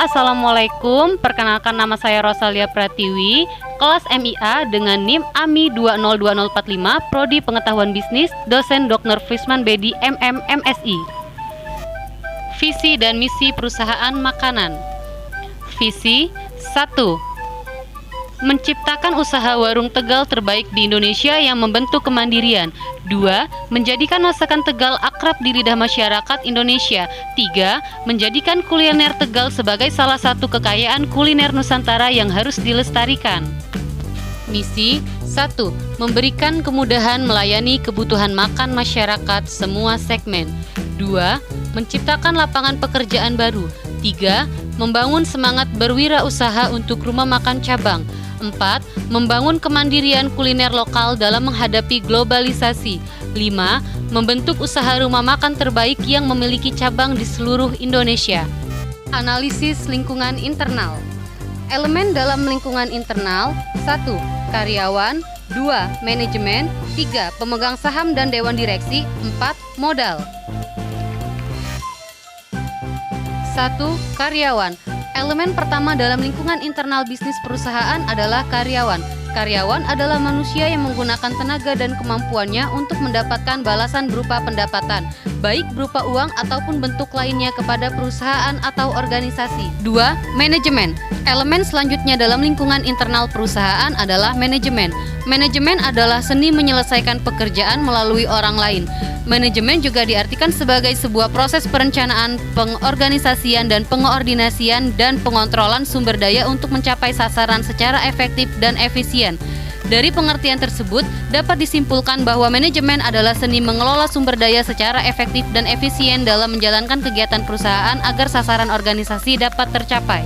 Assalamualaikum, perkenalkan nama saya Rosalia Pratiwi, kelas MIA dengan NIM AMI 202045, Prodi Pengetahuan Bisnis, dosen Dr. Frisman Bedi, MM, MSI. Visi dan misi perusahaan makanan. Visi 1. Menciptakan usaha warung Tegal terbaik di Indonesia yang membentuk kemandirian. 2. Menjadikan masakan Tegal akrab di lidah masyarakat Indonesia. 3. Menjadikan kuliner Tegal sebagai salah satu kekayaan kuliner Nusantara yang harus dilestarikan. Misi 1. Memberikan kemudahan melayani kebutuhan makan masyarakat semua segmen. 2. Menciptakan lapangan pekerjaan baru. 3. Membangun semangat berwirausaha untuk rumah makan cabang. 4. Membangun kemandirian kuliner lokal dalam menghadapi globalisasi. 5. Membentuk usaha rumah makan terbaik yang memiliki cabang di seluruh Indonesia. Analisis lingkungan internal. Elemen dalam lingkungan internal: 1. Karyawan. 2. Manajemen. 3. Pemegang saham dan dewan direksi. 4. Modal. 1. Karyawan. Elemen pertama dalam lingkungan internal bisnis perusahaan adalah karyawan. Karyawan adalah manusia yang menggunakan tenaga dan kemampuannya untuk mendapatkan balasan berupa pendapatan, baik berupa uang ataupun bentuk lainnya kepada perusahaan atau organisasi. 2. Manajemen. Elemen selanjutnya dalam lingkungan internal perusahaan adalah manajemen. Manajemen adalah seni menyelesaikan pekerjaan melalui orang lain. Manajemen juga diartikan sebagai sebuah proses perencanaan, pengorganisasian dan pengoordinasian dan pengontrolan sumber daya untuk mencapai sasaran secara efektif dan efisien. Dari pengertian tersebut, dapat disimpulkan bahwa manajemen adalah seni mengelola sumber daya secara efektif dan efisien dalam menjalankan kegiatan perusahaan agar sasaran organisasi dapat tercapai.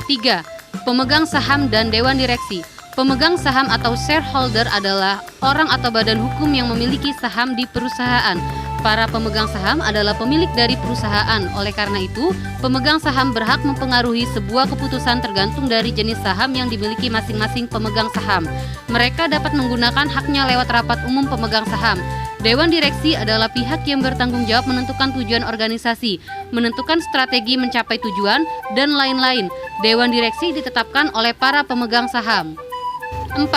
3. Pemegang saham dan dewan direksi. Pemegang saham atau shareholder adalah orang atau badan hukum yang memiliki saham di perusahaan. Para pemegang saham adalah pemilik dari perusahaan. Oleh karena itu, pemegang saham berhak mempengaruhi sebuah keputusan tergantung dari jenis saham yang dimiliki masing-masing pemegang saham. Mereka dapat menggunakan haknya lewat rapat umum pemegang saham. Dewan direksi adalah pihak yang bertanggung jawab menentukan tujuan organisasi, menentukan strategi mencapai tujuan, dan lain-lain. Dewan direksi ditetapkan oleh para pemegang saham. 4.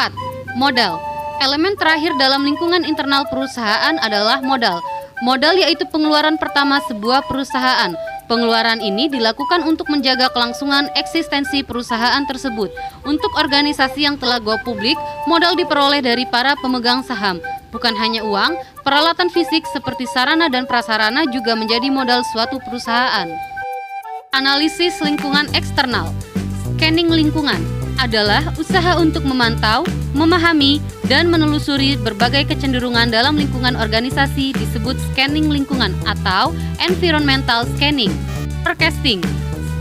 Modal. Elemen terakhir dalam lingkungan internal perusahaan adalah modal. Modal yaitu pengeluaran pertama sebuah perusahaan. Pengeluaran ini dilakukan untuk menjaga kelangsungan eksistensi perusahaan tersebut. Untuk organisasi yang telah go publik, modal diperoleh dari para pemegang saham. Bukan hanya uang, peralatan fisik seperti sarana dan prasarana juga menjadi modal suatu perusahaan. Analisis lingkungan eksternal. Scanning lingkungan adalah usaha untuk memantau, memahami, dan menelusuri berbagai kecenderungan dalam lingkungan organisasi disebut scanning lingkungan atau environmental scanning. Forecasting.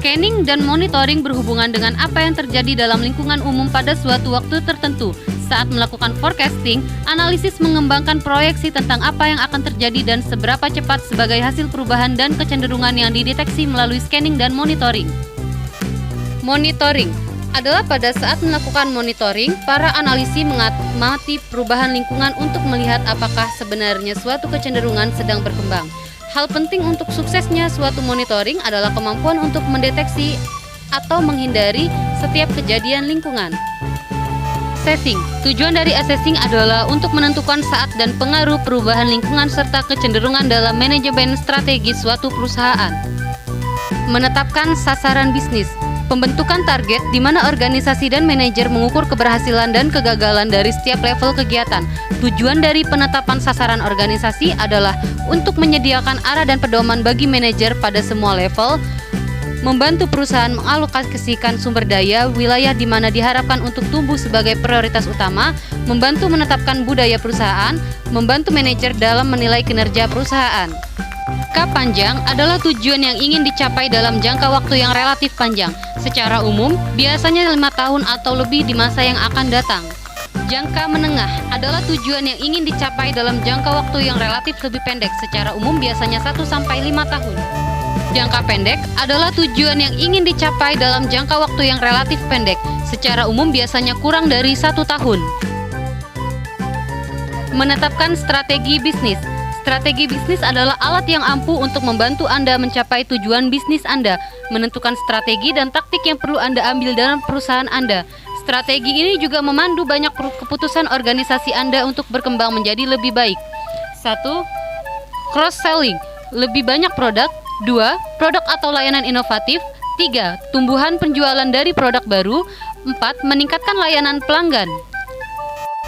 Scanning dan monitoring berhubungan dengan apa yang terjadi dalam lingkungan umum pada suatu waktu tertentu. Saat melakukan forecasting, analisis mengembangkan proyeksi tentang apa yang akan terjadi dan seberapa cepat sebagai hasil perubahan dan kecenderungan yang dideteksi melalui scanning dan monitoring. Monitoring adalah pada saat melakukan monitoring, para analisi mengamati perubahan lingkungan untuk melihat apakah sebenarnya suatu kecenderungan sedang berkembang. Hal penting untuk suksesnya suatu monitoring adalah kemampuan untuk mendeteksi atau menghindari setiap kejadian lingkungan. Assessing. Tujuan dari assessing adalah untuk menentukan saat dan pengaruh perubahan lingkungan serta kecenderungan dalam manajemen strategi suatu perusahaan. Menetapkan sasaran bisnis. Pembentukan target di mana organisasi dan manajer mengukur keberhasilan dan kegagalan dari setiap level kegiatan. Tujuan dari penetapan sasaran organisasi adalah untuk menyediakan arah dan pedoman bagi manajer pada semua level, membantu perusahaan mengalokasikan sumber daya wilayah di mana diharapkan untuk tumbuh sebagai prioritas utama, membantu menetapkan budaya perusahaan, membantu manajer dalam menilai kinerja perusahaan. Jangka panjang adalah tujuan yang ingin dicapai dalam jangka waktu yang relatif panjang. Secara umum, biasanya 5 tahun atau lebih di masa yang akan datang. Jangka menengah adalah tujuan yang ingin dicapai dalam jangka waktu yang relatif lebih pendek. Secara umum, biasanya 1-5 tahun. Jangka pendek adalah tujuan yang ingin dicapai dalam jangka waktu yang relatif pendek. Secara umum, biasanya kurang dari 1 tahun. Menetapkan strategi bisnis. Strategi bisnis adalah alat yang ampuh untuk membantu Anda mencapai tujuan bisnis Anda, menentukan strategi dan taktik yang perlu Anda ambil dalam perusahaan Anda. Strategi ini juga memandu banyak keputusan organisasi Anda untuk berkembang menjadi lebih baik. 1. Cross-selling, lebih banyak produk. 2. Produk atau layanan inovatif. 3. Tumbuhan penjualan dari produk baru. 4. Meningkatkan layanan pelanggan.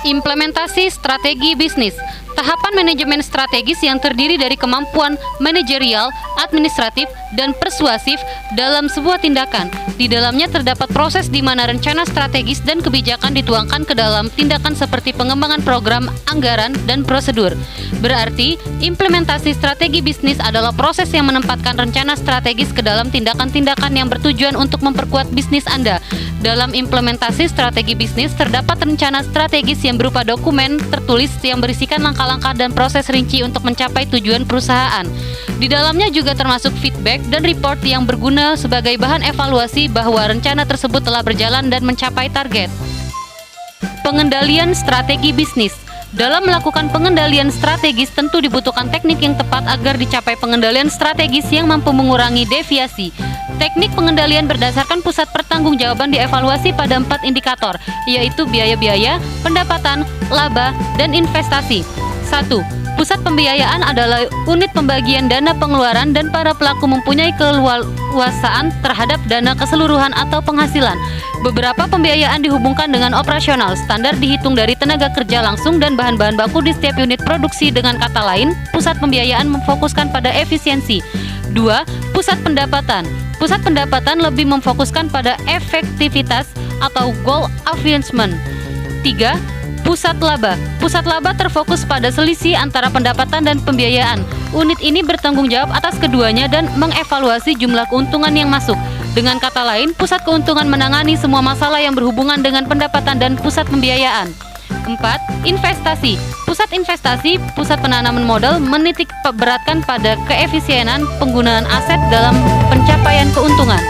Implementasi strategi bisnis. Tahapan manajemen strategis yang terdiri dari kemampuan manajerial, administratif, dan persuasif dalam sebuah tindakan. Di dalamnya terdapat proses di mana rencana strategis dan kebijakan dituangkan ke dalam tindakan seperti pengembangan program, anggaran, dan prosedur. Berarti, implementasi strategi bisnis adalah proses yang menempatkan rencana strategis ke dalam tindakan-tindakan yang bertujuan untuk memperkuat bisnis Anda. Dalam implementasi strategi bisnis terdapat rencana strategis yang berupa dokumen tertulis yang berisikan langkah-langkah dan proses rinci untuk mencapai tujuan perusahaan. Di dalamnya juga termasuk feedback dan report yang berguna sebagai bahan evaluasi bahwa rencana tersebut telah berjalan dan mencapai target. Pengendalian strategi bisnis. Dalam melakukan pengendalian strategis tentu dibutuhkan teknik yang tepat agar dicapai pengendalian strategis yang mampu mengurangi deviasi. Teknik pengendalian berdasarkan pusat pertanggungjawaban dievaluasi pada 4 indikator, yaitu biaya-biaya, pendapatan, laba, dan investasi. 1. Pusat pembiayaan adalah unit pembagian dana pengeluaran dan para pelaku mempunyai keleluasaan terhadap dana keseluruhan atau penghasilan. Beberapa pembiayaan dihubungkan dengan operasional, standar dihitung dari tenaga kerja langsung dan bahan-bahan baku di setiap unit produksi. Dengan kata lain, pusat pembiayaan memfokuskan pada efisiensi. 2. Pusat pendapatan. Pusat pendapatan lebih memfokuskan pada efektivitas atau goal achievement. 3. Pusat laba. Pusat laba terfokus pada selisih antara pendapatan dan pembiayaan. Unit ini bertanggung jawab atas keduanya dan mengevaluasi jumlah keuntungan yang masuk. Dengan kata lain, pusat keuntungan menangani semua masalah yang berhubungan dengan pendapatan dan pusat pembiayaan. 4. Investasi. Pusat investasi, pusat penanaman modal menitik beratkan pada keefisienan penggunaan aset dalam pencapaian keuntungan.